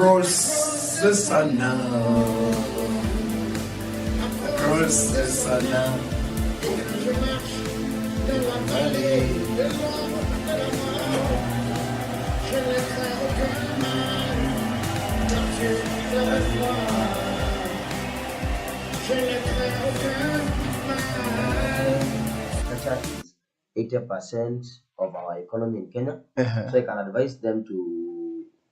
Across the sun now. Across the sun now. Culture is 80% of our economy in Kenya. So I can advise them to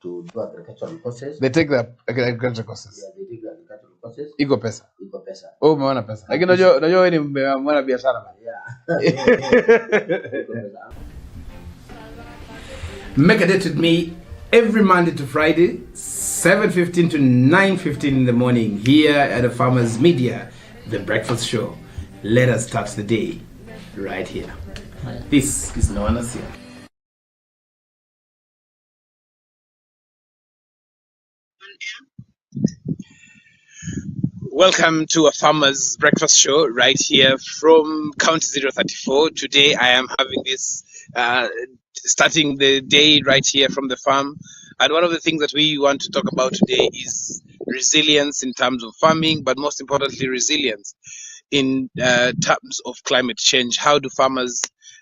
do agricultural courses. They take the agriculture courses. Yeah, they take the agricultural courses. Iko pesa. Iko pesa. Oh, umeona pesa. Lakini unajua wewe ni mwana biashara bana. Yeah. Iko pesa. Make a date with me every Monday to Friday, 7:15 to 9:15 in the morning here at the Farmers Media, the breakfast show. Let us start the day right here. This is Nawanasia. Welcome to a Farmers Breakfast Show right here from County 034. Today I am having this, starting the day right here from the farm. And one of the things that we want to talk about today is resilience in terms of farming, but most importantly, resilience in terms of climate change. How do farmers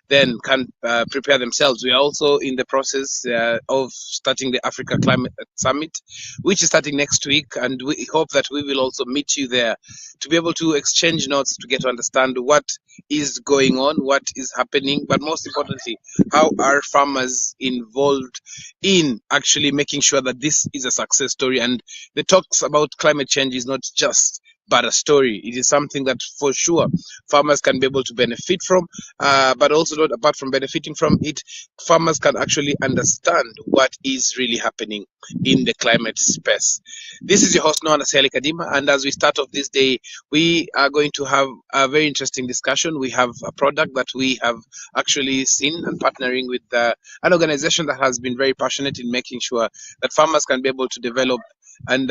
then can prepare themselves? We are also in the process of starting the Africa Climate Summit, which is starting next week, and we hope that we will also meet you there to be able to exchange notes, to get to understand what is going on, what is happening, but most importantly, how are farmers involved in actually making sure that this is a success story. And the talks about climate change is not just but a story. It is something that for sure farmers can be able to benefit from, but also not apart from benefiting from it, farmers can actually understand what is really happening in the climate space. This is your host, Noah Naseli Kadima, and as we start off this day, we are going to have a very interesting discussion. We have a product that we have actually seen and partnering with an organization that has been very passionate in making sure that farmers can be able to develop and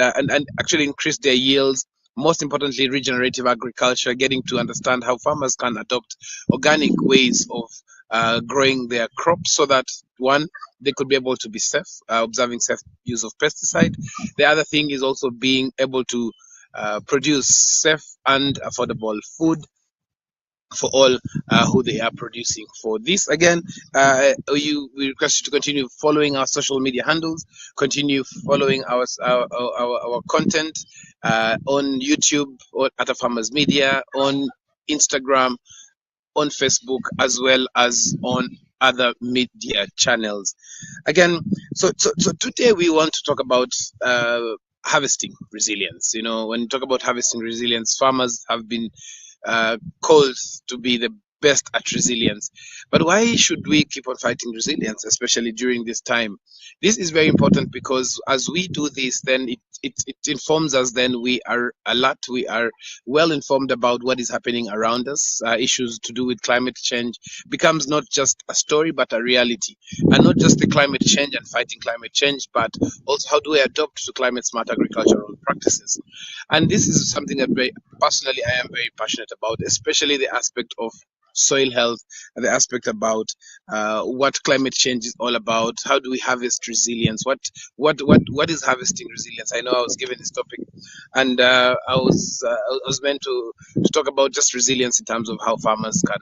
actually increase their yields. Most importantly, regenerative agriculture, getting to understand how farmers can adopt organic ways of growing their crops so that, one, they could be able to be safe, observing safe use of pesticide. The other thing is also being able to produce safe and affordable food for all who they are producing for. This again, we request you to continue following our social media handles, continue following our content on YouTube or at a Farmers Media, on Instagram, on Facebook, as well as on other media channels. Again, so today we want to talk about harvesting resilience. You know, when you talk about harvesting resilience, farmers have been called to be the best at resilience. But why should we keep on fighting resilience, especially during this time? This is very important because as we do this, then it informs us, then we are alert, we are well informed about what is happening around us. Issues to do with climate change becomes not just a story, but a reality. And not just the climate change and fighting climate change, but also how do we adopt to climate smart agricultural practices. And this is something that personally I am very passionate about, especially the aspect of soil health and the aspect about what climate change is all about. How do we harvest resilience? What is harvesting resilience? I know I was given this topic, and I was meant to talk about just resilience in terms of how farmers can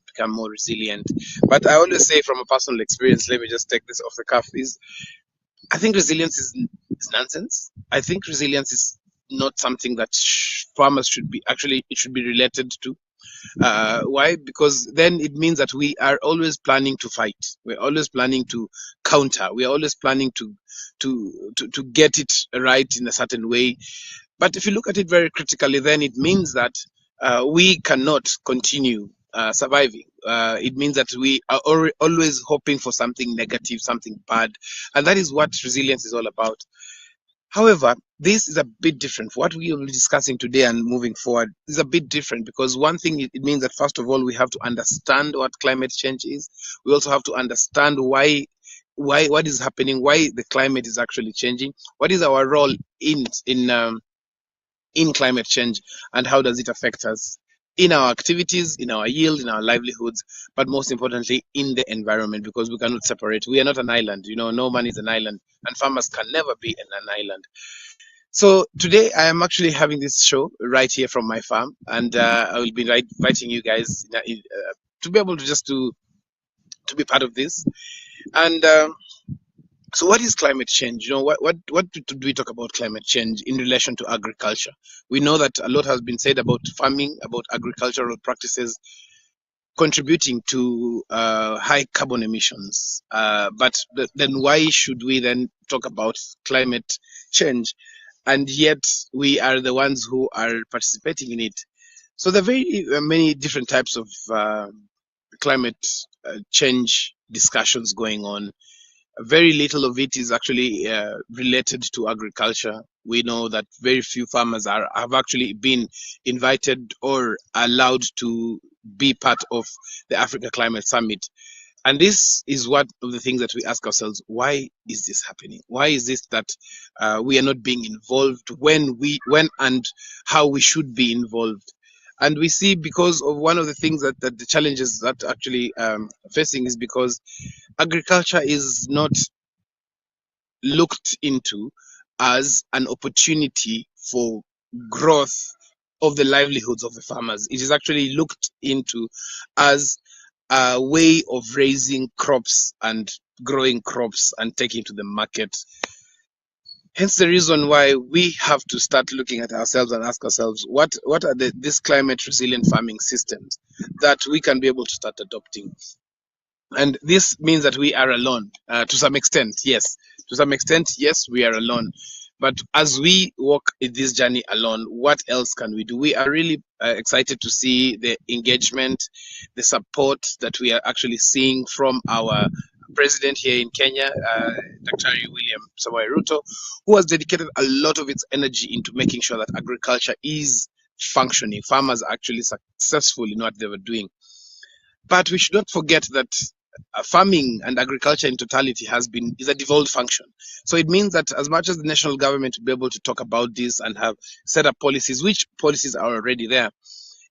become more resilient. But I always say from a personal experience, let me just take this off the cuff, is I think resilience is nonsense. I think resilience is not something that farmers should be, actually it should be related to. Why? Because then it means that we are always planning to fight. We're always planning to counter. We are always planning to get it right in a certain way. But if you look at it very critically, then it means that we cannot continue surviving. It means that we are always hoping for something negative, something bad, and that is what resilience is all about. However, this is a bit different. What we are discussing today and moving forward is a bit different because one thing, it means that first of all, we have to understand what climate change is. We also have to understand why what is happening, why the climate is actually changing, what is our role in climate change, and how does it affect us. in our activities, in our yield, in our livelihoods, but most importantly in the environment, because we cannot separate. We are not an island. No man is an island, and farmers can never be in an island. So today I am actually having this show right here from my farm, and I will be inviting you guys to be able to just to be part of this. And so, what is climate change? What do we talk about climate change in relation to agriculture? We know that a lot has been said about farming, about agricultural practices contributing to high carbon emissions. But then why should we then talk about climate change? And yet we are the ones who are participating in it. So there are very many different types of climate change discussions going on. Very little of it is actually related to agriculture. We know that very few farmers have actually been invited or allowed to be part of the Africa Climate Summit. And this is one of the things that we ask ourselves: why is this happening? Why is this that we are not being involved when and how we should be involved? And we see, because of one of the things that the challenges that actually facing is because agriculture is not looked into as an opportunity for growth of the livelihoods of the farmers. It is actually looked into as a way of raising crops and growing crops and taking to the market. Hence the reason why we have to start looking at ourselves and ask ourselves, what are these climate resilient farming systems that we can be able to start adopting? And this means that we are alone to some extent. Yes, to some extent, yes, we are alone. But as we walk in this journey alone, what else can we do? We are really excited to see the engagement, the support that we are actually seeing from our president here in Kenya, Dr. William Samoei Ruto, who has dedicated a lot of its energy into making sure that agriculture is functioning. Farmers are actually successful in what they were doing. But we should not forget that farming and agriculture in totality is a devolved function. So it means that as much as the national government will be able to talk about this and have set up policies, which policies are already there,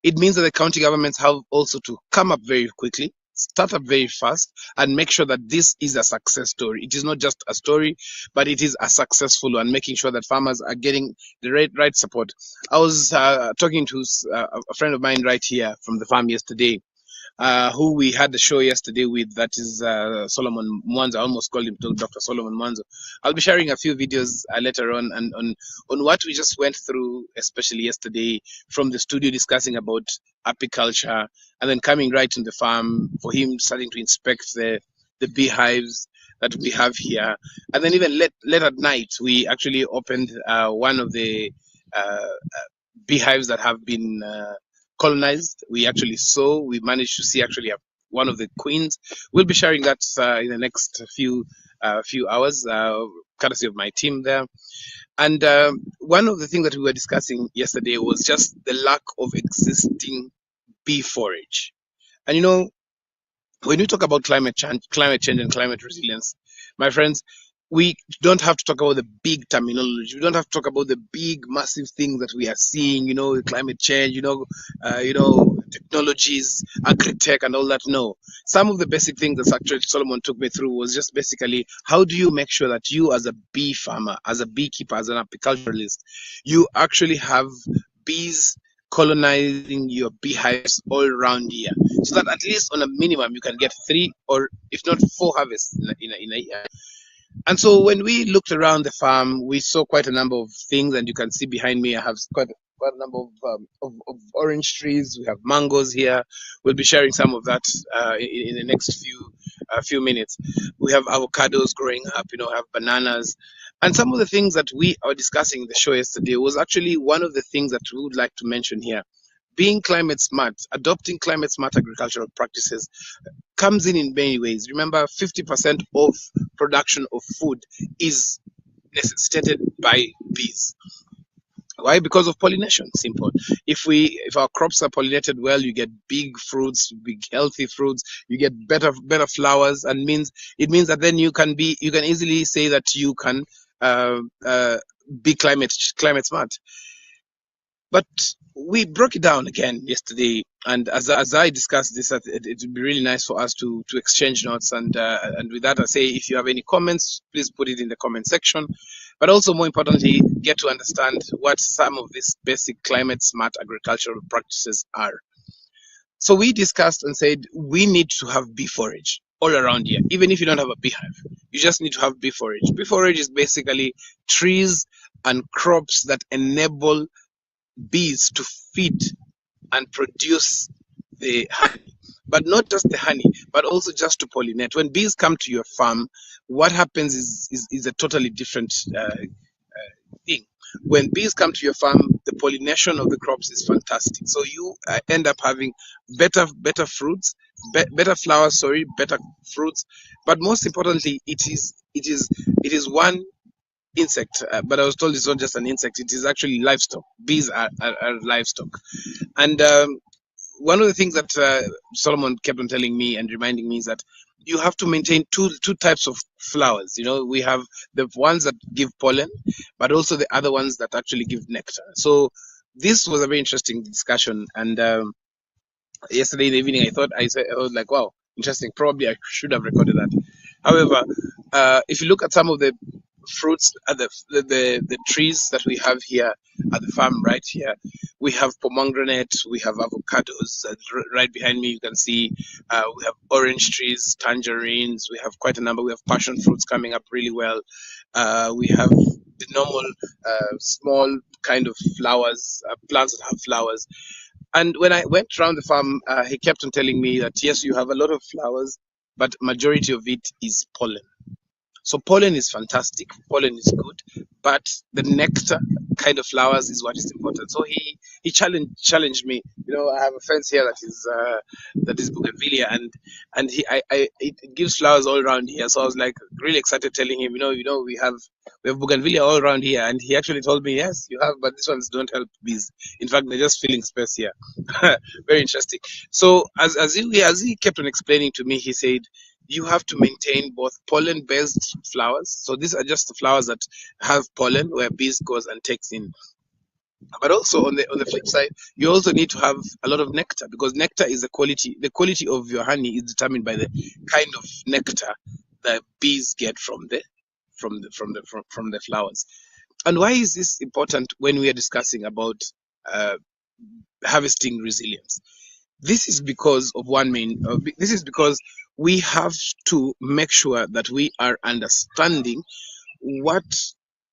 it means that the county governments have also to come up very quickly, start up very fast, and make sure that this is a success story. It is not just a story, but it is a successful one, making sure that farmers are getting the right support. I was talking to a friend of mine right here from the farm yesterday, who we had the show yesterday with, that is Solomon Mwanza. I almost called him Dr. Solomon Mwanza. I'll be sharing a few videos later on, and on what we just went through, especially yesterday from the studio, discussing about apiculture, and then coming right in the farm for him starting to inspect the beehives that we have here. And then even late at night, we actually opened one of the beehives that have been colonized. We managed to see actually one of the queens. We'll be sharing that in the next few hours, courtesy of my team there. And one of the things that we were discussing yesterday was just the lack of existing bee forage. And when we talk about climate change and climate resilience, my friends, we don't have to talk about the big terminology. We don't have to talk about the big, massive things that we are seeing, climate change, technologies, agri-tech and all that. No. Some of the basic things that actually Solomon took me through was just basically, how do you make sure that you, as a bee farmer, as a beekeeper, as an apiculturalist, you actually have bees colonizing your beehives all around here, so that at least on a minimum you can get 3 or if not 4 harvests in a year. And so when we looked around the farm, we saw quite a number of things, and you can see behind me I have quite a number of orange trees. We have mangoes here. We'll be sharing some of that in the next few minutes. We have avocados growing up, have bananas. And some of the things that we are discussing in the show yesterday was actually one of the things that we would like to mention here. Being climate smart, adopting climate smart agricultural practices comes in many ways. Remember, 50% of production of food is necessitated by bees. Why? Because of pollination. Simple. If our crops are pollinated well, you get big fruits, big healthy fruits. You get better flowers, and it means that then you can easily say that you can be climate smart. But we broke it down again yesterday, and as I discussed this, it would be really nice for us to exchange notes. And with that, I say, if you have any comments, please put it in the comment section. But also, more importantly, get to understand what some of these basic climate smart agricultural practices are. So we discussed and said we need to have bee forage all around here, even if you don't have a beehive. You just need to have bee forage. Bee forage is basically trees and crops that enable bees to feed and produce the honey, but not just the honey, but also just to pollinate. When bees come to your farm, what happens is a totally different thing. When bees come to your farm, the pollination of the crops is fantastic. So you end up having better fruits, better flowers, sorry, better fruits. But most importantly, it is one insect. But I was told it's not just an insect; it is actually livestock. Bees are livestock, and one of the things that Solomon kept on telling me and reminding me is that you have to maintain two types of flowers. We have the ones that give pollen, but also the other ones that actually give nectar. So this was a very interesting discussion. And yesterday in the evening, I was like, wow, interesting. Probably I should have recorded that. However, if you look at some of the fruits at the trees that we have here at the farm right here, we have pomegranate, we have avocados, right behind me you can see we have orange trees, tangerines, we have quite a number. We have passion fruits coming up really well. We have the normal small kind of flowers, plants that have flowers. And when I went around the farm, he kept on telling me that yes, you have a lot of flowers, but majority of it is pollen. So pollen is fantastic, pollen is good, but the nectar kind of flowers is what is important. So he challenged me. I have a fence here that is bougainvillea, and it gives flowers all around here. So I was like really excited telling him, we have bougainvillea all around here, and he actually told me, yes, you have, but these ones don't help bees. In fact, they're just filling space here. Very interesting. So as he kept on explaining to me, he said, you have to maintain both pollen-based flowers. So these are just the flowers that have pollen, where bees goes and takes in. But also on the flip side, you also need to have a lot of nectar, because nectar is the quality. The quality of your honey is determined by the kind of nectar that bees get from the flowers. And why is this important when we are discussing about uh, harvesting resilience? This is because of this is because we have to make sure that we are understanding what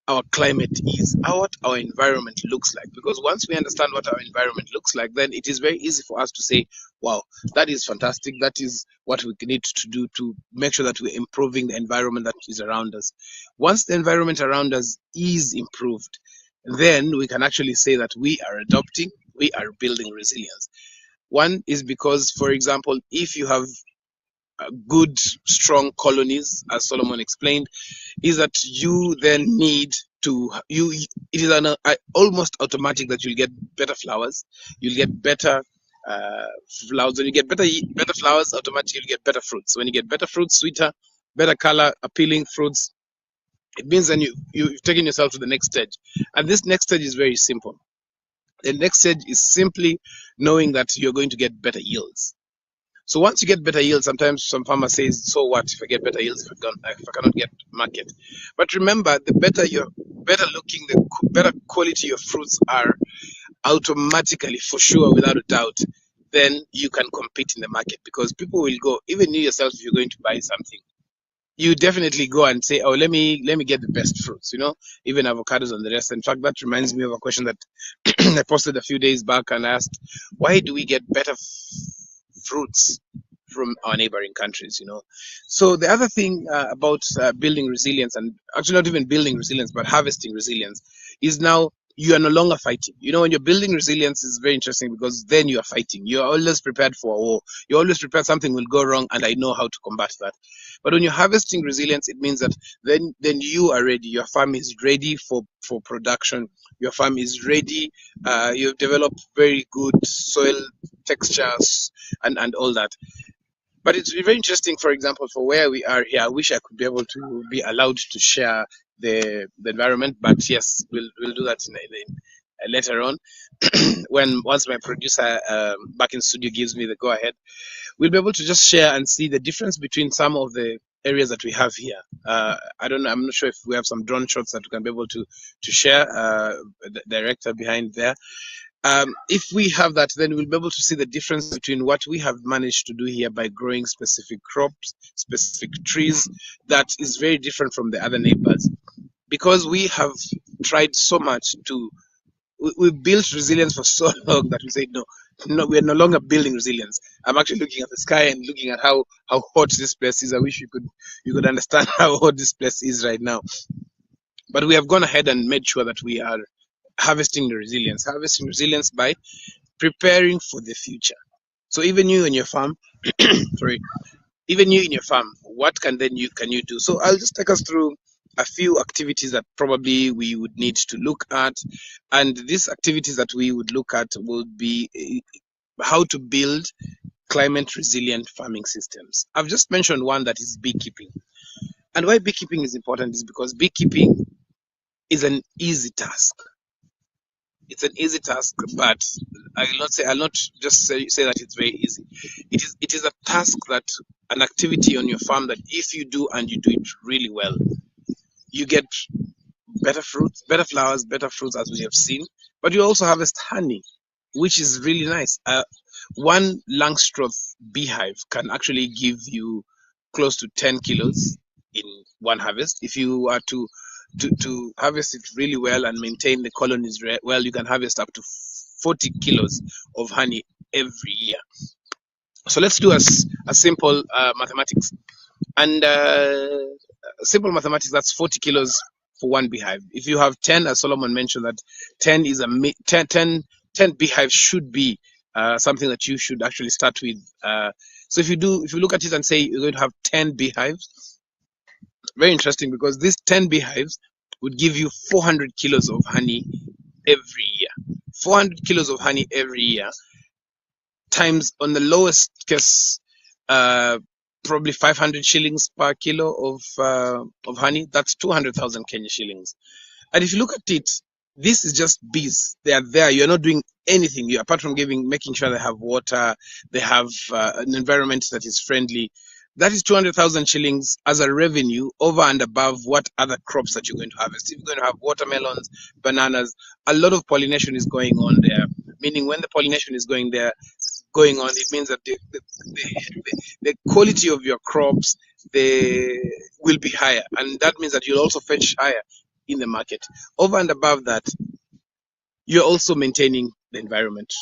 our climate is, what our environment looks like. Because once we understand what our environment looks like, then it is very easy for us to say, wow, that is fantastic. That is what we need to do to make sure that we're improving the environment that is around us. Once the environment around us is improved, then we can actually say that we are building resilience. One is because, for example, if you have good, strong colonies, as Solomon explained, is that you then need to it is almost automatic that you'll get better flowers, you'll get better flowers. When you get better flowers, automatically you'll get better fruits. When you get better fruits, sweeter, better color, appealing fruits, it means then you've taken yourself to the next stage. And this next stage is very simple. The next stage is simply knowing that you're going to get better yields. So once you get better yields, sometimes some farmer says, so what if I get better yields if I cannot get market? But remember, the better looking, the better quality your fruits are, automatically, for sure, without a doubt, then you can compete in the market, because people will go, even you yourself, if you're going to buy something, you definitely go and say, oh, let me get the best fruits, even avocados and the rest. In fact, that reminds me of a question that I posted a few days back, and asked, why do we get better fruits from our neighboring countries? So the other thing about building resilience, and actually not even building resilience, but harvesting resilience, is now you are no longer fighting. When you're building resilience, is very interesting, because then you are fighting. You're always prepared for a war. You're always prepared something will go wrong, and I know how to combat that. But when you're harvesting resilience, it means that then you are ready. Your farm is ready for production. Your farm is ready. You've developed very good soil textures and all that. But it's very interesting, for example, for where we are here. I wish I could be able to be allowed to share the environment, but yes, we'll do that later on, once my producer back in studio gives me the go ahead, we'll be able to just share and see the difference between some of the areas that we have here. I don't know. I'm not sure if we have some drone shots that we can be able to share. The director behind there. If we have that, then we'll be able to see the difference between what we have managed to do here by growing specific crops, specific trees, that is very different from the other neighbors. Because we have tried so much to, we built resilience for so long that we say, no, we're no longer building resilience. I'm actually looking at the sky and looking at how hot this place is. I wish you could understand how hot this place is right now. But we have gone ahead and made sure that we are harvesting resilience by preparing for the future. So even you in your farm, sorry, even you in your farm, what can you do? So I'll just take us through a few activities that probably we would need to look at, and these activities that we would look at would be how to build climate resilient farming systems. I've just mentioned one, that is beekeeping. And why beekeeping is important is because beekeeping is an easy task. It's an easy task, but I'll not just say that it's very easy. It is a task, that an activity on your farm, that if you do and you do it really well, you get better fruits, better flowers, better fruits, as we have seen, but you also harvest honey, which is really nice. One Langstroth beehive can actually give you close to 10 kilos in one harvest. If you are to harvest it really well and maintain the colonies well, you can harvest up to 40 kilos of honey every year. So let's do a simple mathematics. And simple mathematics, that's 40 kilos for one beehive. If you have 10, as Solomon mentioned, that 10 is 10 beehives should be something that you should actually start with. So if you look at it and say you're going to have 10 beehives, very interesting, because these 10 beehives would give you 400 kilos of honey every year. 400 kilos of honey every year, times, on the lowest case, probably 500 shillings per kilo of honey. That's 200,000 Kenya shillings. And if you look at it, this is just bees. They are there. You're not doing anything. Apart from making sure they have water, they have an environment that is friendly. That is 200,000 shillings as a revenue over and above what other crops that you're going to harvest. If you're going to have watermelons, bananas, a lot of pollination is going on there. Meaning, when the pollination is going on, it means that the quality of your crops will be higher, and that means that you'll also fetch higher in the market. Over and above that, you're also maintaining the environment,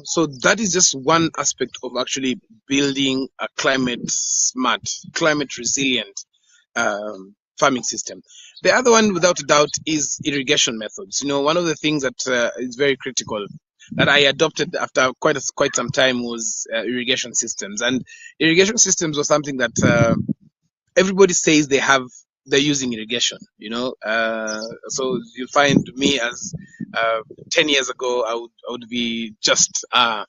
so that is just one aspect of actually building a climate smart, climate resilient farming system. The other one, without a doubt, is irrigation methods. One of the things that is very critical that I adopted after quite some time was irrigation systems. And irrigation systems was something that everybody says they're using irrigation, so you find me as 10 years ago, I would be just a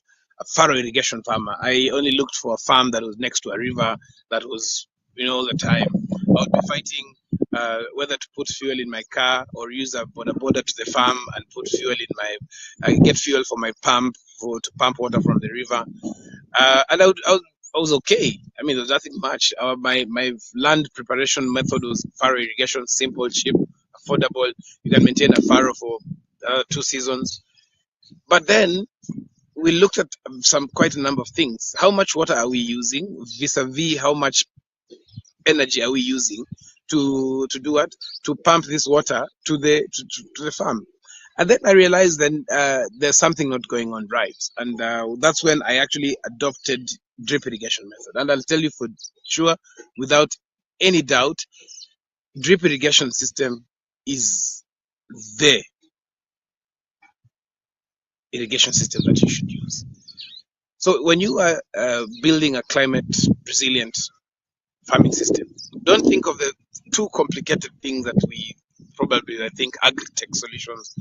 furrow irrigation farmer. I only looked for a farm that was next to a river that was, all the time. I would be fighting whether to put fuel in my car or use a border to the farm and put fuel in get fuel for my pump to pump water from the river. And I was okay. I mean, there was nothing much. My land preparation method was furrow irrigation, simple, cheap, affordable. You can maintain a furrow for 2 seasons. But then we looked at quite a number of things. How much water are we using vis-a-vis how much energy are we using to do what? To pump this water to the farm. And then I realized there's something not going on right. And that's when I actually adopted drip irrigation method. And I'll tell you for sure, without any doubt, drip irrigation system is the irrigation system that you should use. So when you are building a climate resilient farming system, don't think of the too complicated things that we probably, I think, agri-tech solutions.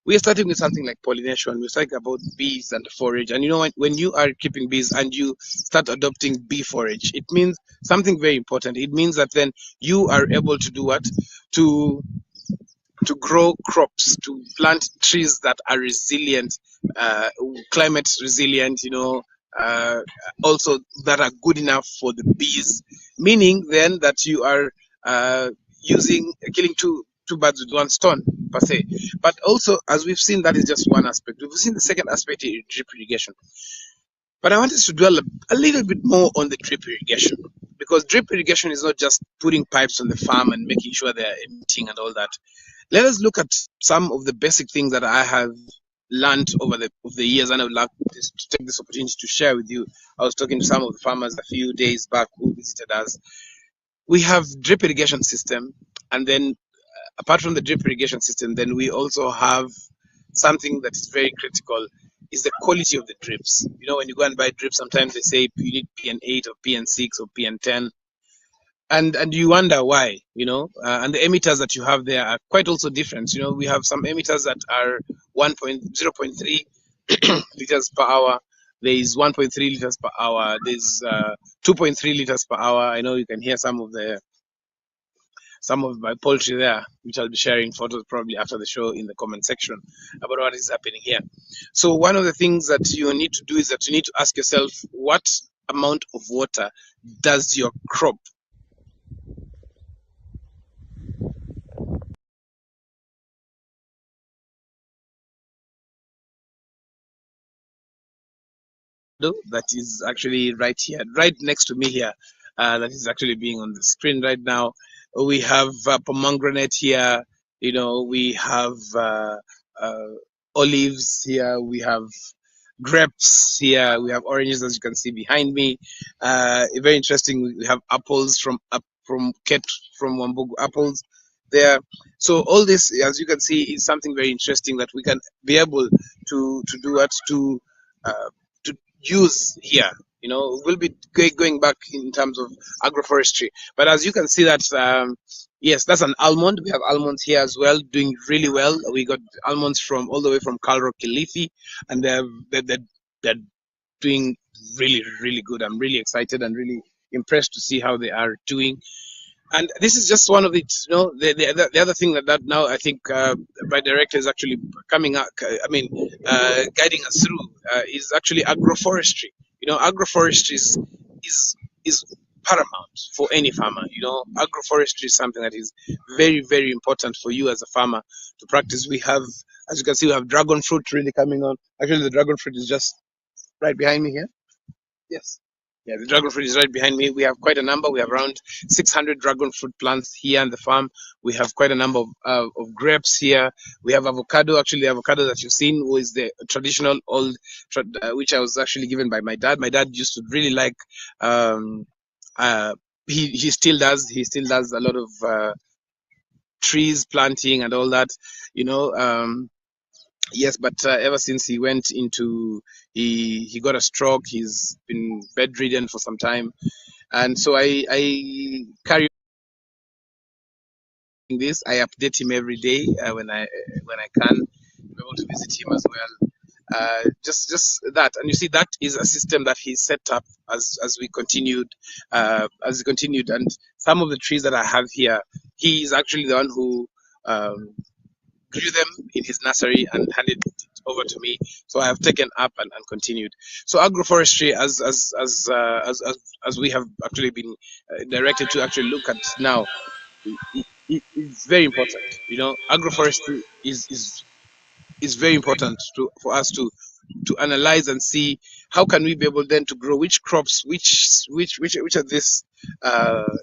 We are starting with something like pollination. We're talking about bees and forage. And when you are keeping bees and you start adopting bee forage, it means something very important. It means that then you are able to do what? To to grow crops, to plant trees that are resilient, uh, climate resilient, uh, also that are good enough for the bees, meaning then that you are uh, killing two birds with one stone per se. But also, as we've seen, that is just one aspect. We've seen the second aspect in drip irrigation. But I want us to dwell a little bit more on the drip irrigation, because drip irrigation is not just putting pipes on the farm and making sure they're emitting and all that. Let us look at some of the basic things that I have learned over the years, and I would like to take this opportunity to share with you. I was talking to some of the farmers a few days back who visited us. We have drip irrigation system, and then apart from the drip irrigation system, then we also have something that is very critical, is the quality of the drips. When you go and buy drips, sometimes they say you need PN8 or PN6 or PN10, and you wonder why. And the emitters that you have there are quite also different. We have some emitters that are 0.3 liters per hour. There is 1.3 liters per hour. There's 2.3 liters per hour. I know you can hear some of my poultry there, which I'll be sharing photos probably after the show in the comment section about what is happening here. So one of the things that you need to do is that you need to ask yourself, what amount of water does your crop that is actually right here, right next to me here, that is actually being on the screen right now. We have pomegranate here, we have uh, olives here, we have grapes here, we have oranges, as you can see behind me. Very interesting. We have apples from Ket, from Wambugu apples there. So all this, as you can see, is something very interesting that we can be able to do what uh, to use here. We'll be going back in terms of agroforestry, but as you can see that. Yes, that's an almond. We have almonds here as well, doing really well. We got almonds from all the way from Calro Kilifi, and they're doing really, really good. I'm really excited and really impressed to see how they are doing. And this is just one of it. The other thing that now I think my director is actually coming up. Guiding us through is actually agroforestry. Agroforestry is is paramount for any farmer. Agroforestry is something that is very, very important for you as a farmer to practice. We have, as you can see, we have dragon fruit really coming on. Actually, the dragon fruit is just right behind me here. Yes. Yeah, the dragon fruit is right behind me. We have quite a number. We have around 600 dragon fruit plants here on the farm. We have quite a number of grapes here. We have avocado. Actually, the avocado that you've seen was the traditional old, which I was actually given by my dad. My dad used to really like. Um, he still does. He still does a lot of trees planting and all that. You know. Yes, but ever since he went into, he got a stroke. He's been bedridden for some time, and so I carry on this. I update him every day when I can. I'm able to visit him as well. Just that, and you see that is a system that he set up as we continued, and some of the trees that I have here, he is actually the one who. Grew them in his nursery and handed it over to me. So I have taken up and continued. So agroforestry, as we have actually been directed to actually look at now, is very important. Agroforestry is very important for us to analyze and see how can we be able then to grow which crops, which are these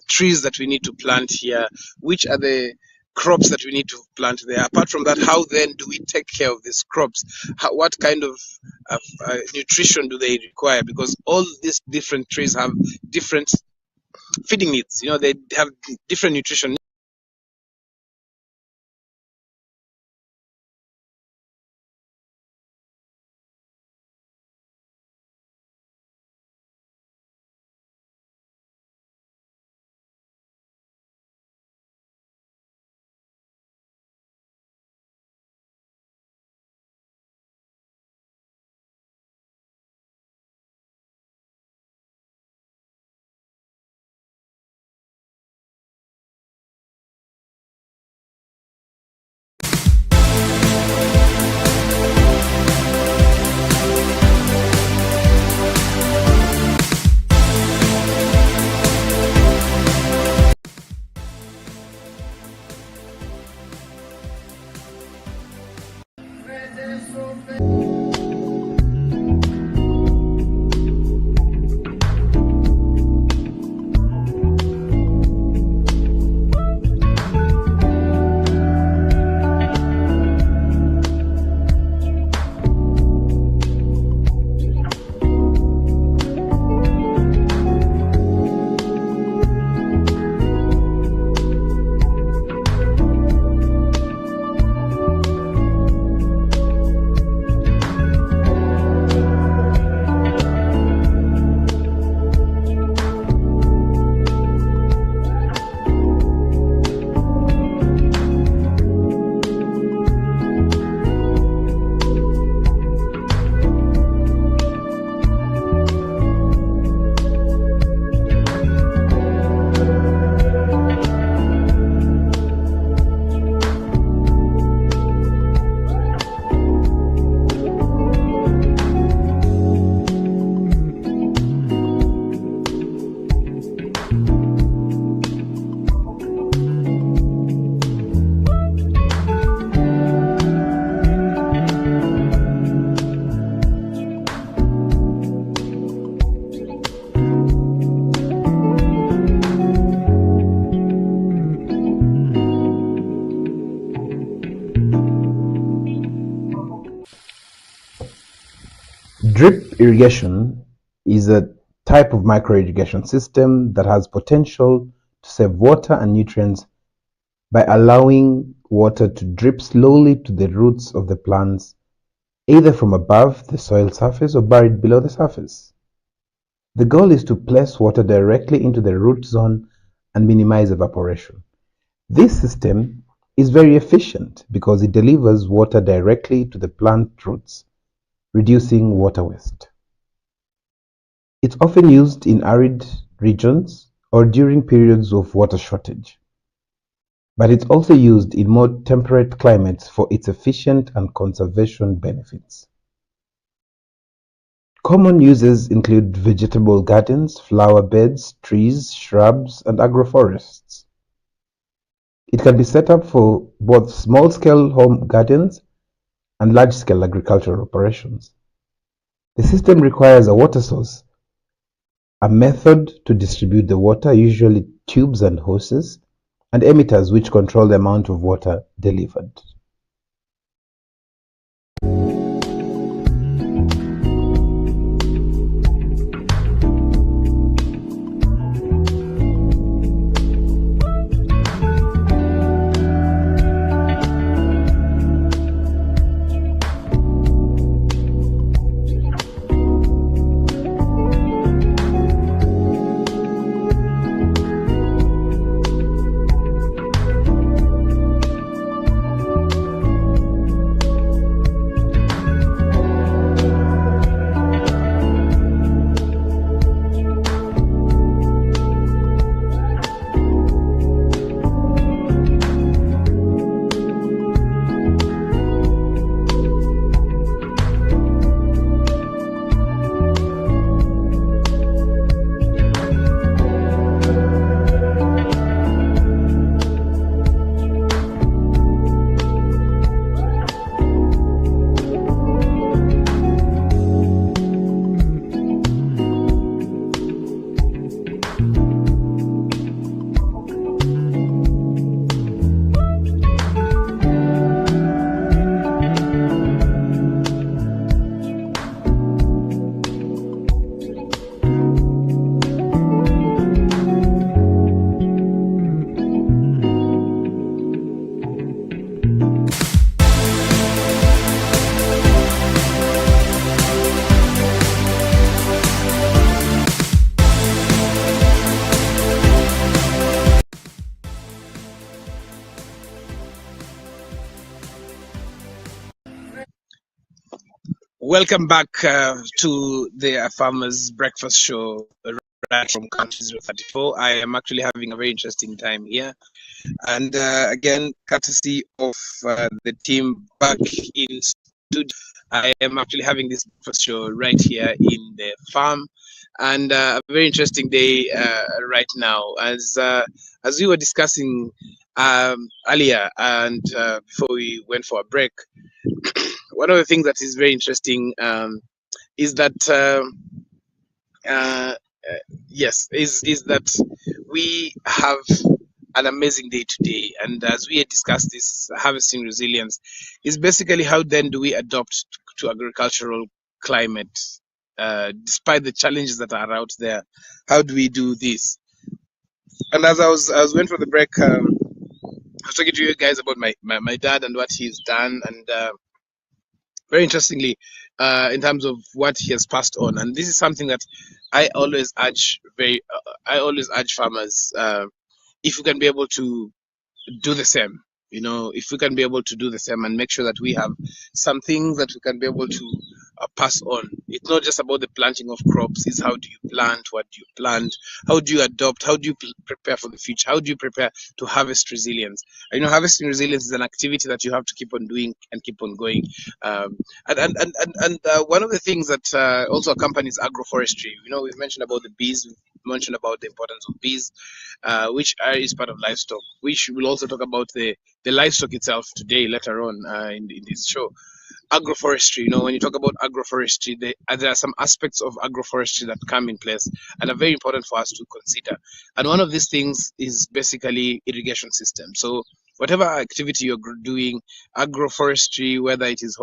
trees that we need to plant here, which are the crops that we need to plant there. Apart from that, how then do we take care of these crops? What kind of nutrition do they require? Because all these different trees have different feeding needs. They have different nutrition Drip irrigation is a type of micro-irrigation system that has potential to save water and nutrients by allowing water to drip slowly to the roots of the plants, either from above the soil surface or buried below the surface. The goal is to place water directly into the root zone and minimize evaporation. This system is very efficient because it delivers water directly to the plant roots, reducing water waste. It's often used in arid regions or during periods of water shortage, but it's also used in more temperate climates for its efficient and conservation benefits. Common uses include vegetable gardens, flower beds, trees, shrubs, and agroforests. It can be set up for both small-scale home gardens and large-scale agricultural operations. The system requires a water source, a method to distribute the water, usually tubes and hoses, and emitters which control the amount of water delivered. Welcome back to the Farmers Breakfast Show right from Country 034. I am actually having a very interesting time here. And again, courtesy of the team back in studio, I am actually having this breakfast show right here in the farm. And a very interesting day right now. As we were discussing earlier and before we went for a break, one of the things that is very interesting is that uh, yes, is that we have an amazing day today, and as we had discussed, this harvesting resilience is basically how then do we adopt to agricultural climate, despite the challenges that are out there. How do we do this? And as I was went for the break, I was talking to you guys about my dad and what he's done, and very interestingly, in terms of what he has passed on. And this is something that I always urge I always urge farmers, if you can be able to do the same. You know, if we can be able to do the same and make sure that we have some things that we can be able to pass on. It's not just about the planting of crops. It's how do you plant, what do you plant, how do you adopt, how do you prepare for the future, how do you prepare to harvest resilience. You know, harvesting resilience is an activity that you have to keep on doing and keep on going. One of the things that also accompanies agroforestry, you know, we've mentioned about the bees, we've mentioned about the importance of bees, which is part of livestock. We will also talk about the livestock itself today, later on in this show. Agroforestry, you know, when you talk about agroforestry, there are some aspects of agroforestry that come in place and are very important for us to consider. And one of these things is basically irrigation system. So whatever activity you're doing, agroforestry, whether it is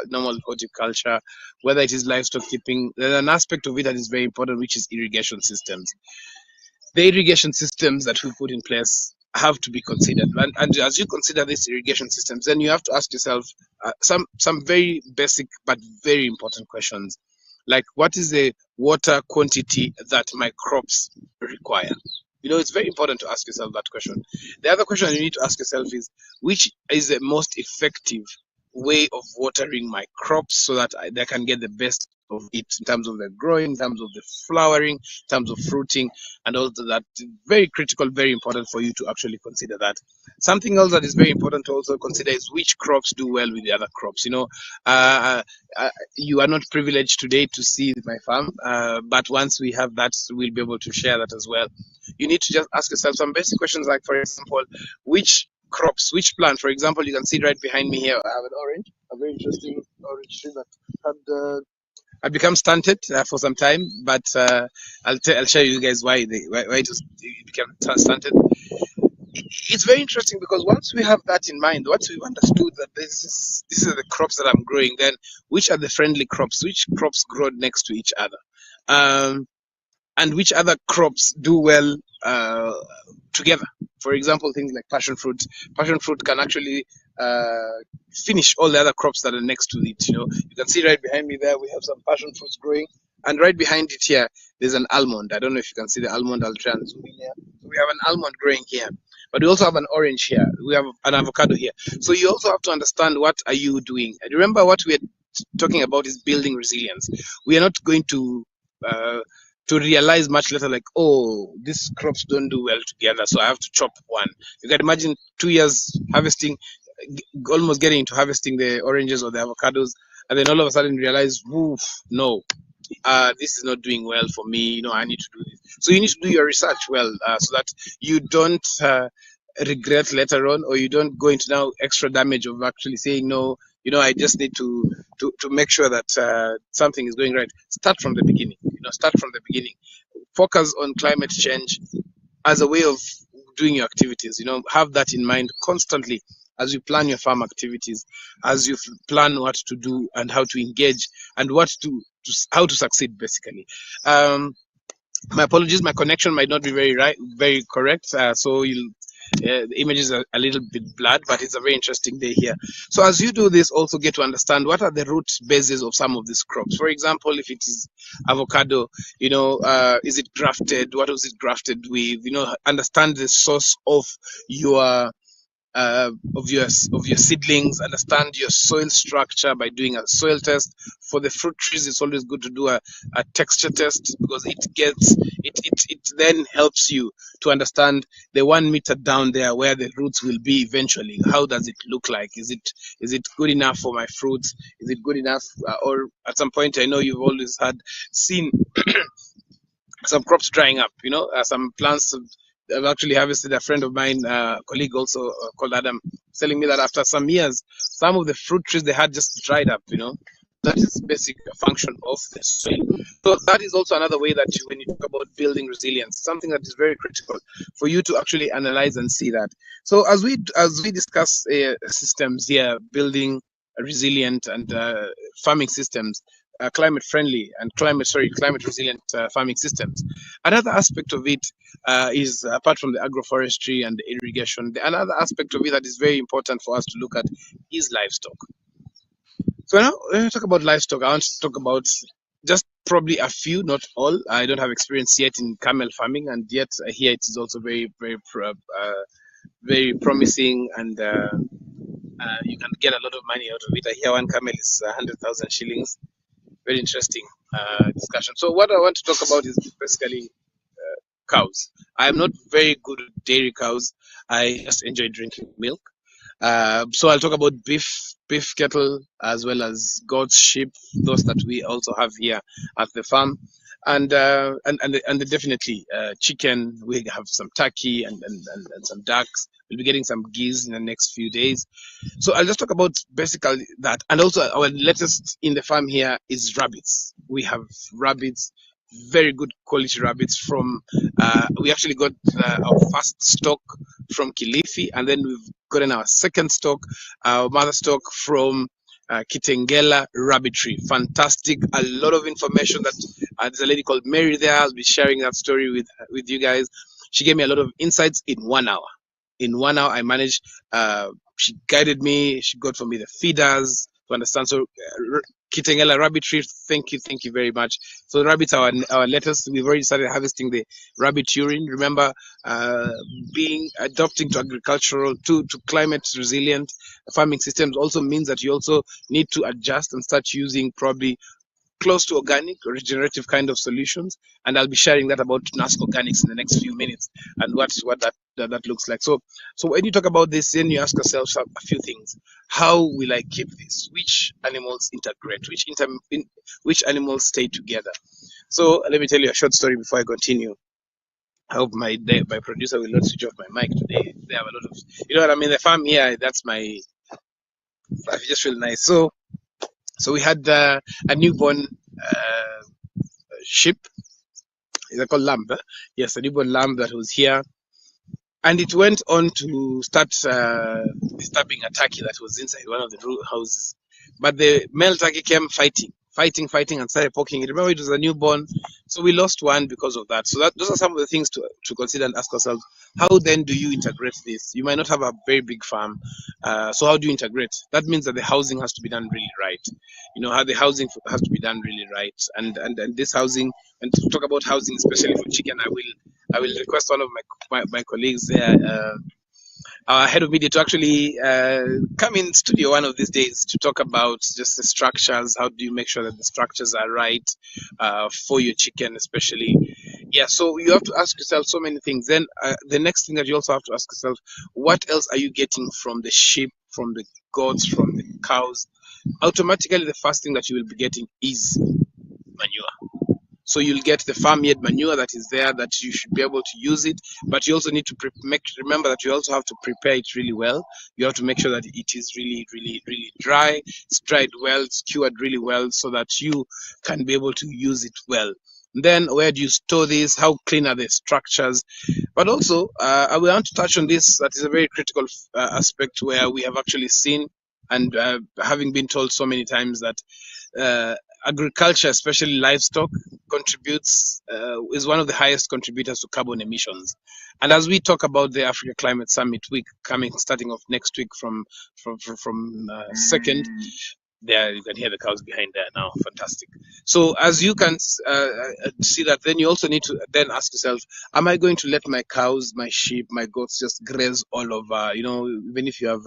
normal horticulture, whether it is livestock keeping, there's an aspect of it that is very important, which is irrigation systems. The irrigation systems that we put in place have to be considered, and as you consider these irrigation systems, then you have to ask yourself some very basic but very important questions, like what is the water quantity that my crops require. You know, it's very important to ask yourself that question. The other question you need to ask yourself is, which is the most effective way of watering my crops so that they can get the best of it in terms of the growing, in terms of the flowering, in terms of fruiting, and all that. Very critical, very important for you to actually consider that. Something else that is very important to also consider is which crops do well with the other crops. You know, you are not privileged today to see my farm, but once we have that, we'll be able to share that as well. You need to just ask yourself some basic questions, like, for example, which crops, which plant. For example, you can see right behind me here, I have an orange, a very interesting orange tree that had become stunted for some time, but I'll show you guys why it became stunted. It's very interesting because once we have that in mind, once we've understood that these are the crops that I'm growing, then which are the friendly crops? Which crops grow next to each other? And which other crops do well together? For example, things like passion fruit. Passion fruit can actually finish all the other crops that are next to it. You know, you can see right behind me there, we have some passion fruits growing, and right behind it here, there's an almond. I don't know if you can see the almond. I'll try and zoom in here. So we have an almond growing here, but we also have an orange here. We have an avocado here. So you also have to understand, what are you doing? And remember, what we're talking about is building resilience. We are not going to realize much later, like, oh, these crops don't do well together, so I have to chop one. You can imagine 2 years harvesting, almost getting into harvesting the oranges or the avocados, and then all of a sudden realize, oof, no, this is not doing well for me. You know, I need to do this. So you need to do your research well, so that you don't regret later on, or you don't go into now extra damage of actually saying, no, you know, I just need to make sure that something is going right. Start from the beginning. You know, start from the beginning. Focus on climate change as a way of doing your activities. You know, have that in mind constantly as you plan your farm activities, as you plan what to do and how to engage and how to succeed, basically. My apologies, my connection might not be very correct, so the images are a little bit blurred, but it's a very interesting day here. So as you do this, also get to understand what are the root bases of some of these crops. For example, if it is avocado, you know, is it grafted? What was it grafted with? You know, understand the source of your seedlings, understand your soil structure by doing a soil test. For the fruit trees, it's always good to do a texture test, because it then helps you to understand the 1 meter down there where the roots will be eventually. How does it look like? Is it good enough for my fruits? Is it good enough? Or at some point, I know you've always seen some crops drying up. You know, some plants I've actually harvested. A friend of mine, colleague also called Adam, telling me that after some years, some of the fruit trees they had just dried up. That is basic function of the soil. So that is also another way that when you talk about building resilience, something that is very critical for you to actually analyze and see that. So as we discuss systems here, building resilient and farming systems, climate friendly and climate resilient farming systems. Another aspect of it is, apart from the agroforestry and the irrigation, another aspect of it that is very important for us to look at is livestock. So now, when we talk about livestock, I want to talk about just probably a few, not all. I don't have experience yet in camel farming, and yet here it is also very promising, and you can get a lot of money out of it. I hear one camel is 100,000 shillings. Very interesting discussion. So what I want to talk about is basically cows. I am not very good at dairy cows. I just enjoy drinking milk. So I'll talk about beef cattle, as well as goats, sheep, those that we also have here at the farm, and definitely chicken. We have some turkey and some ducks. We'll be getting some geese in the next few days. So I'll just talk about basically that, and also our latest in the farm here is rabbits. We have rabbits, very good quality rabbits from. We actually got our first stock from Kilifi, and then we've gotten our second stock, our mother stock from Kitengela Rabbitry. Fantastic! A lot of information that there's a lady called Mary there. I'll be sharing that story with you guys. She gave me a lot of insights in 1 hour. In 1 hour, I managed. She guided me. She got for me the feeders to understand. So Kitengela Rabbitry, thank you very much. So the rabbits are our lettuce. We've already started harvesting the rabbit urine. Remember, adopting to agricultural to climate resilient farming systems also means that you also need to adjust and start using probably close to organic or regenerative kind of solutions, and I'll be sharing that about NASC Organics in the next few minutes and what that looks like. So when you talk about this, then you ask yourself a few things. How will I keep this? Which animals integrate? Which animals stay together? So let me tell you a short story before I continue. I hope my producer will not switch off my mic today. They have a lot of, what I mean. The farm here, that's my. I just feel nice. So we had a newborn sheep. Is it called lamb? Yes, a newborn lamb that was here, and it went on to start disturbing a turkey that was inside one of the houses. But the male turkey came fighting, and started poking it. Remember, it was a newborn, so we lost one because of that. So those are some of the things to consider and ask ourselves. How then do you integrate this? You might not have a very big farm, so how do you integrate? That means that the housing has to be done really right. How the housing has to be done really right, and this housing. And to talk about housing, especially for chicken, I will request one of my colleagues there, our head of media, to actually come in studio one of these days to talk about just the structures. How do you make sure that the structures are right for your chicken, especially? Yeah, so you have to ask yourself so many things. Then the next thing that you also have to ask yourself, what else are you getting from the sheep, from the goats, from the cows? Automatically, the first thing that you will be getting is manure. So you'll get the farm-made manure that is there, that you should be able to use it, but you also need to remember that you also have to prepare it really well. You have to make sure that it is really, really, really dry. It's dried well, it's cured really well, so that you can be able to use it well. Then where do you store this? How clean are the structures? But also, I want to touch on this. That is a very critical aspect where we have actually seen, and having been told so many times that agriculture, especially livestock, contributes is one of the highest contributors to carbon emissions. And as we talk about the Africa Climate Summit week starting off next week from 2nd, there you can hear the cows behind there now. Fantastic. So as you can see that, then you also need to then ask yourself, am I going to let my cows, my sheep, my goats just graze all over? Even if you have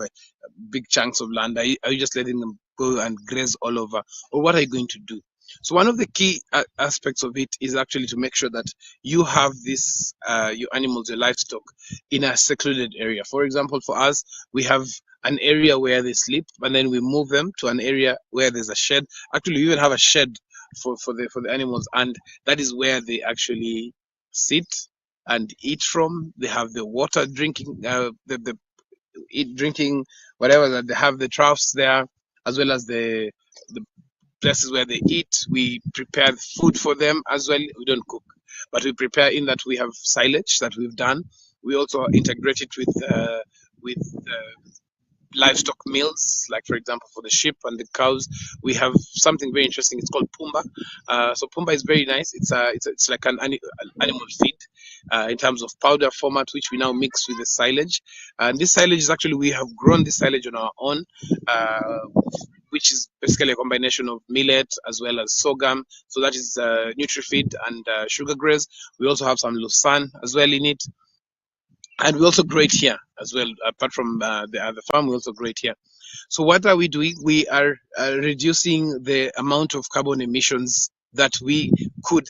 big chunks of land, are you just letting them go and graze all over, or what are you going to do? So one of the key aspects of it is actually to make sure that you have this your animals, your livestock, in a secluded area. For example, for us, we have an area where they sleep, and then we move them to an area where there's a shed. Actually, we even have a shed for the animals, and that is where they actually sit and eat from. They have the water drinking, drinking whatever that they have, the troughs there, as well as the places where they eat. We prepare food for them as well. We don't cook, but we prepare in that we have silage that we've done. We also integrate it with livestock meals, like for example for the sheep and the cows we have something very interesting. It's called pumba. So pumba is very nice. It's like an animal feed in terms of powder format, which we now mix with the silage. And this silage is actually, we have grown this silage on our own, which is basically a combination of millet as well as sorghum. So that is NutriFeed and sugar graze. We also have some lucerne as well in it, and we also grow it here as well. Apart from the other farm, we also grow it here. So what are we doing? We are reducing the amount of carbon emissions that we could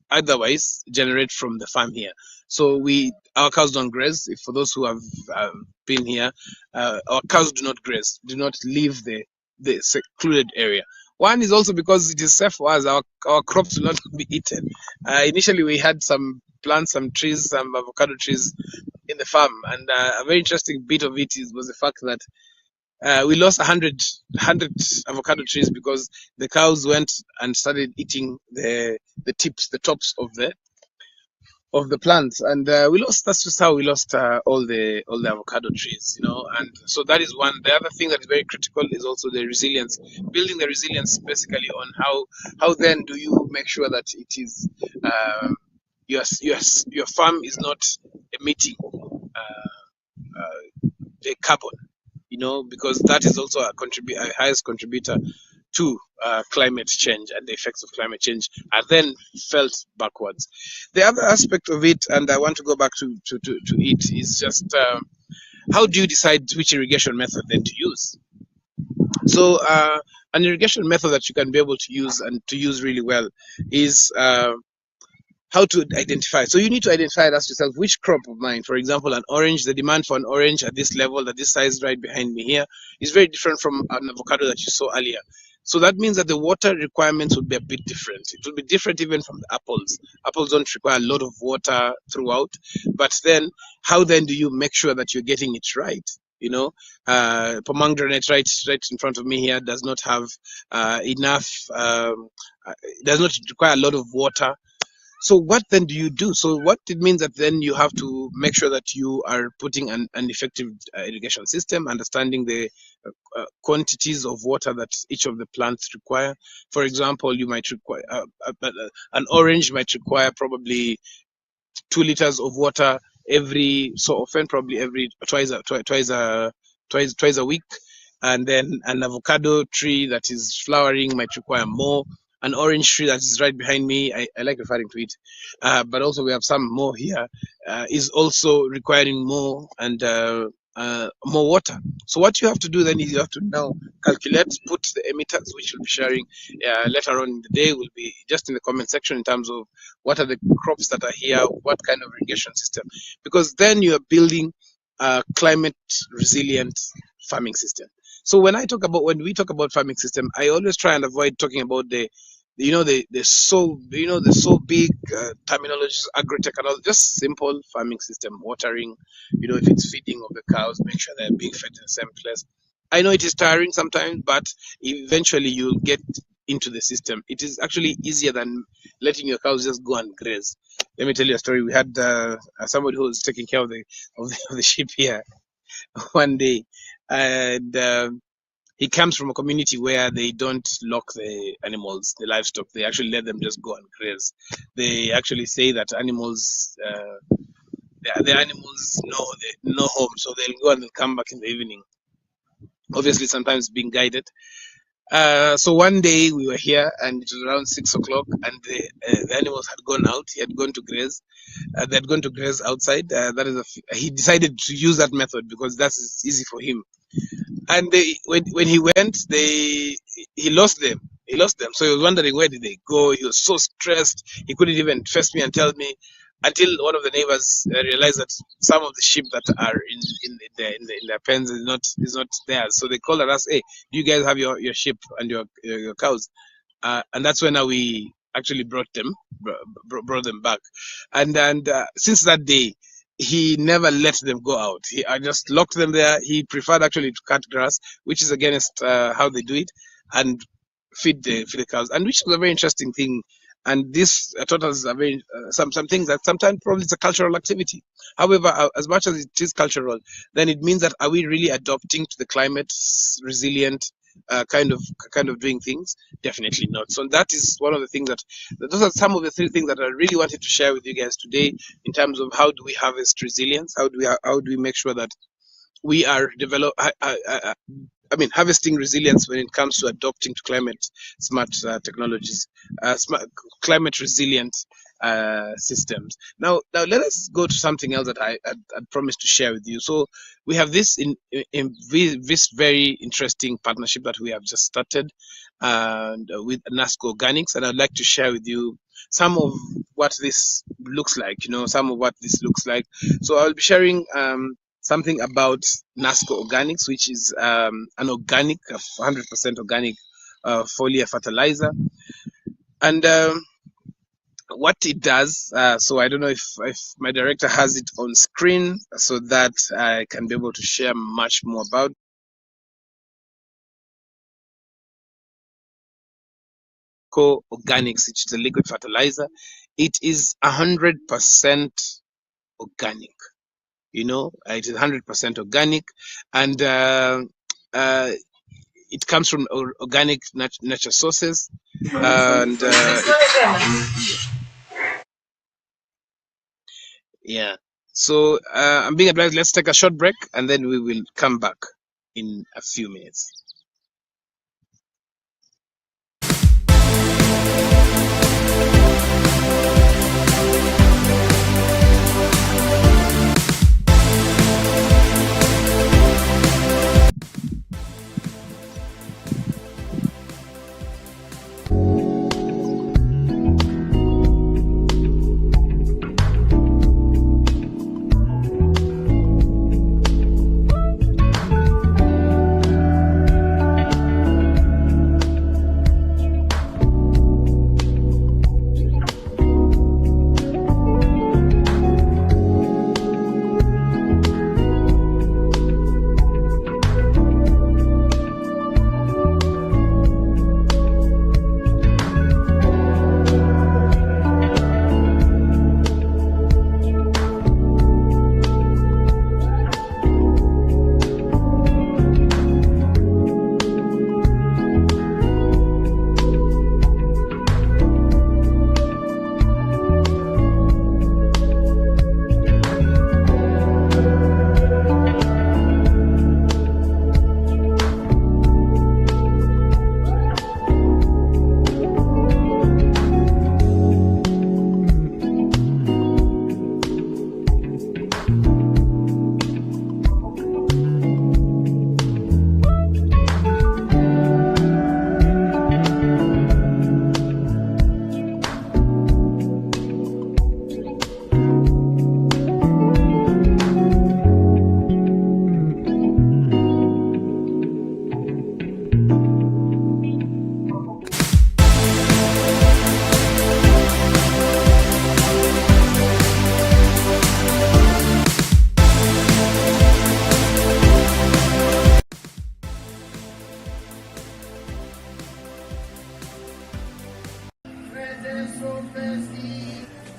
otherwise generate from the farm here. So our cows don't graze. For those who have been here, our cows do not graze, do not leave the secluded area. One is also because it is safe for us. Our crops will not be eaten. Initially, we had some plants, some trees, some avocado trees in the farm, and a very interesting bit of it was the fact that we lost 100 avocado trees because the cows went and started eating the tops of the plants, and we lost. That's just how we lost all the avocado trees, And so that is one. The other thing that is very critical is also the resilience. Building the resilience basically on how then do you make sure that it is your farm is not emitting the carbon, because that is also a highest contributor to climate change, and the effects of climate change are then felt backwards. The other aspect of it, and I want to go back to it, is just how do you decide which irrigation method then to use? So an irrigation method that you can be able to use and to use really well is how to identify. So you need to identify, ask yourself, which crop of mine, for example, an orange, the demand for an orange at this level, at this size right behind me here, is very different from an avocado that you saw earlier. So that means that the water requirements would be a bit different. It will be different even from the apples. Apples don't require a lot of water throughout, but then how then do you make sure that you're getting it right? Pomegranate right in front of me here does not have enough, does not require a lot of water. So what then do you do? So what it means that then you have to make sure that you are putting an effective irrigation system, understanding the quantities of water that each of the plants require. For example, you might require an orange might require probably 2 liters of water every so often, probably every twice a week. And then an avocado tree that is flowering might require more. An orange tree that is right behind me, I like referring to it, but also we have some more here, is also requiring more and more water. So what you have to do then is you have to now calculate, put the emitters, which we'll be sharing later on in the day, will be just in the comment section in terms of what are the crops that are here, what kind of irrigation system, because then you are building a climate resilient farming system. So when we talk about farming system, I always try and avoid talking about the so big terminologies, agrotech and all. Just simple farming system, watering, if it's feeding of the cows, make sure they're being fed in the same place. I know it is tiring sometimes, but eventually you'll get into the system. It is actually easier than letting your cows just go and graze. Let me tell you a story. We had somebody who was taking care of the sheep here one day, and he comes from a community where they don't lock the animals, the livestock. They actually let them just go and graze. They actually say that animals, the animals know home, so they'll go and they'll come back in the evening. Obviously, sometimes being guided. So one day we were here, and it was around 6 o'clock, and the animals had gone out. He had gone to graze. They had gone to graze outside. He decided to use that method because that's easy for him. And when he went, he lost them. So he was wondering, where did they go? He was so stressed. He couldn't even face me and tell me, until one of the neighbors realized that some of the sheep that are in their pens is not theirs. So they called us, hey, do you guys have your sheep and your cows? And that's when we actually brought them back, and since that day he never let them go out. I just locked them there. He preferred actually to cut grass, which is against how they do it, and feed the cows, and which was a very interesting thing. And this taught us a very some things that sometimes probably it's a cultural activity. However, as much as it is cultural, then it means that are we really adopting to the climate resilient kind of doing things? Definitely not. So that is one of the things those are some of the three things that I really wanted to share with you guys today in terms of how do we harvest resilience, how do we make sure that we are harvesting resilience when it comes to adopting to climate smart technologies, climate resilient systems. Now let us go to something else that I promised to share with you. So we have this in this very interesting partnership that we have just started with NASCO Organics, and I'd like to share with you some of what this looks like. So I'll be sharing something about NASCO Organics, which is an organic, 100% organic foliar fertilizer. And what it does, so I don't know if my director has it on screen so that I can be able to share much more about. Organics, which is a liquid fertilizer. It is 100% organic. It is 100% organic, and it comes from organic natural sources. And yeah, so I'm being advised, let's take a short break and then we will come back in a few minutes.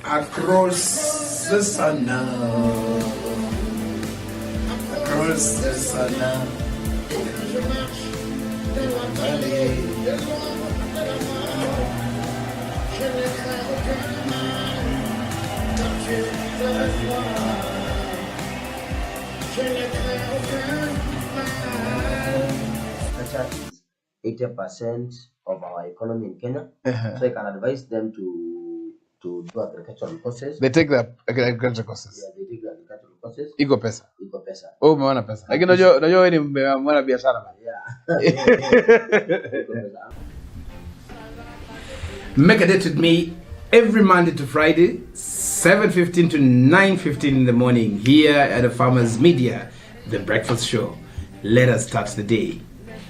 Across the sun now, across the sun now, Agriculture is 80% of our economy in Kenya. So I can advise them to do agricultural courses. They take the agriculture courses. Yeah, they take the agricultural courses. Iko pesa. Iko pesa. Oh, umeona pesa. Lakini unajua wewe ni mwana biashara. Yeah. Make a date with me every Monday to Friday, 7:15 to 9:15 in the morning here at the Farmers Media, The Breakfast Show. Let us start the day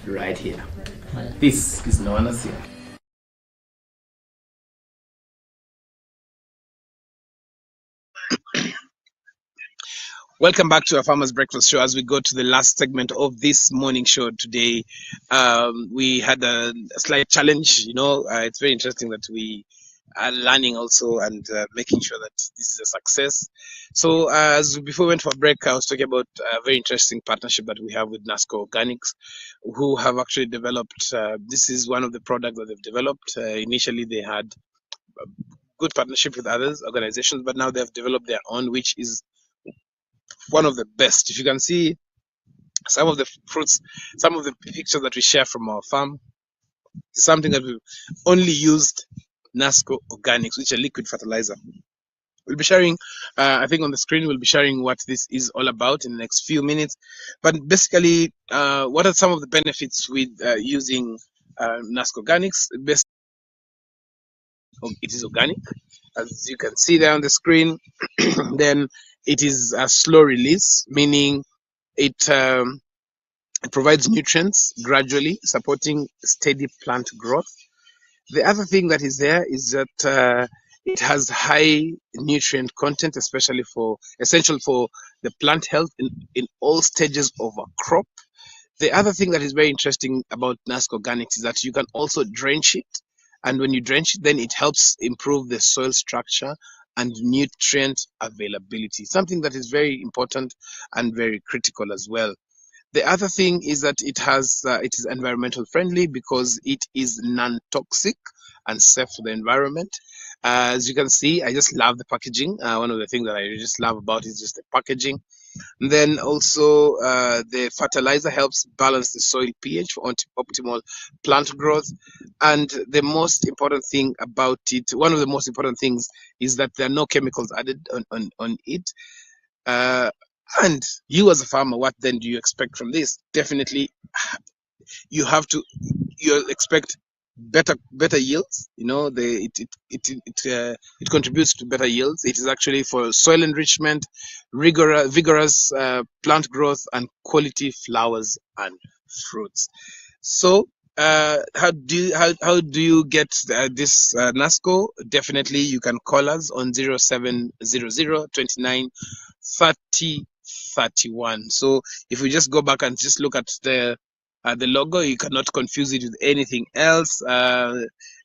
right here. This is Noah Nassir. Welcome back to our Farmers Breakfast Show. As we go to the last segment of this morning show today, we had a slight challenge. It's very interesting that we are learning also and making sure that this is a success. So, as before we went for a break, I was talking about a very interesting partnership that we have with NASCO Organics, who have actually developed. This is one of the products that they've developed. Initially, they had good partnership with others organizations, but now they have developed their own, which is one of the best. If you can see some of the fruits, some of the pictures that we share from our farm, something that we've only used NASCO Organics, which is a liquid fertilizer. We'll be sharing, I think on the screen, we'll be sharing what this is all about in the next few minutes. But basically, what are some of the benefits with using NASCO Organics? It is organic, as you can see there on the screen. Then it is a slow release, meaning it provides nutrients gradually, supporting steady plant growth. The other thing that is there is that it has high nutrient content, especially essential for the plant health in all stages of a crop. The other thing that is very interesting about NASCO Organics is that you can also drench it. And when you drench it, then it helps improve the soil structure and nutrient availability, something that is very important and very critical as well. The other thing is that it is environmental friendly because it is non-toxic and safe for the environment. As you can see, I just love the packaging. One of the things that I just love about it is just the packaging. And then also the fertilizer helps balance the soil pH for optimal plant growth. And the most important thing about it, one of the most important things, is that there are no chemicals added on it. And you as a farmer, what then do you expect from this? Definitely, you expect better yields. It contributes to better yields. It is actually for soil enrichment, vigorous plant growth, and quality flowers and fruits. So how do you get this NASCO? Definitely you can call us on 0700 29 30 31. So if we just go back and just look at the logo, you cannot confuse it with anything else.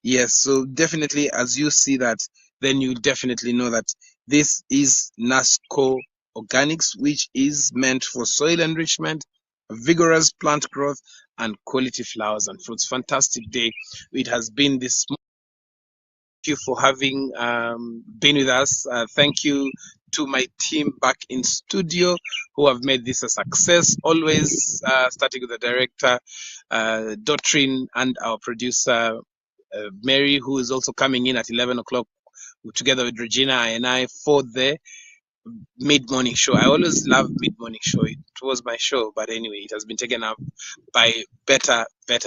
Yes, so definitely as you see that, then you definitely know that this is NASCO Organics, which is meant for soil enrichment, vigorous plant growth, and quality flowers and fruits. Fantastic day it has been this morning. Thank you for having been with us. Thank you to my team back in studio who have made this a success. Always starting with the director, Dotrin, and our producer, Mary, who is also coming in at 11 o'clock together with Regina and I for the mid-morning show. I always loved mid-morning show. It was my show, but anyway, it has been taken up by better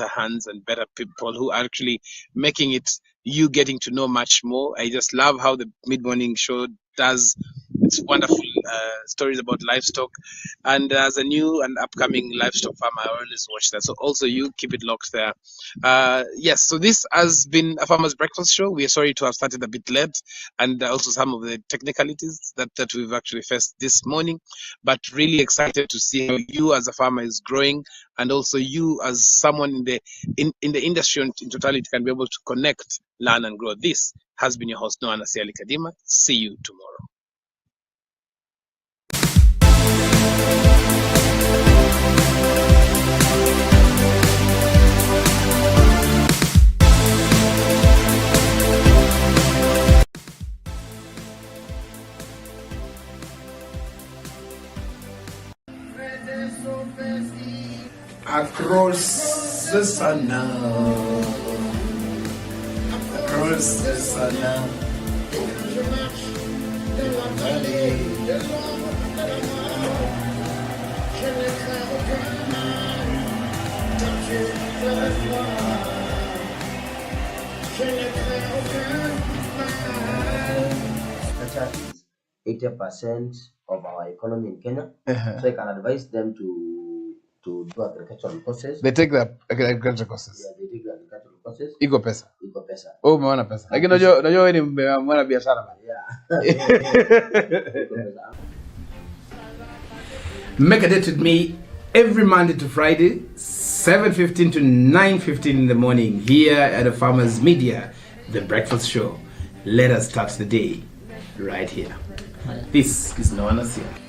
hands and better people who are actually making it, you getting to know much more. I just love how the mid-morning show does its wonderful stories about livestock, and as a new and upcoming livestock farmer, I always watch that. So also you keep it locked there. Yes, so this has been a Farmer's Breakfast Show. We are sorry to have started a bit late, and also some of the technicalities that we've actually faced this morning, but really excited to see how you as a farmer is growing, and also you as someone in the industry in totality can be able to connect, learn, and grow. This has been your host, Noah Nasiali Kadima. See you tomorrow. Across the sun now, across the sun now. Agriculture is 80% of our economy in Kenya. So I can advise them to do agricultural courses. They take the agricultural courses. Yeah, they take the agricultural courses. Iko pesa. Iko pesa. Oh, umeona pesa. Lakini unajua wewe ni mwana biashara bana. Yeah. Iko pesa. Make a date with me every Monday to Friday, 7:15 to 9:15 in the morning, here at the Farmers Media, The Breakfast Show. Let us start the day right here. This is Noah Nasia.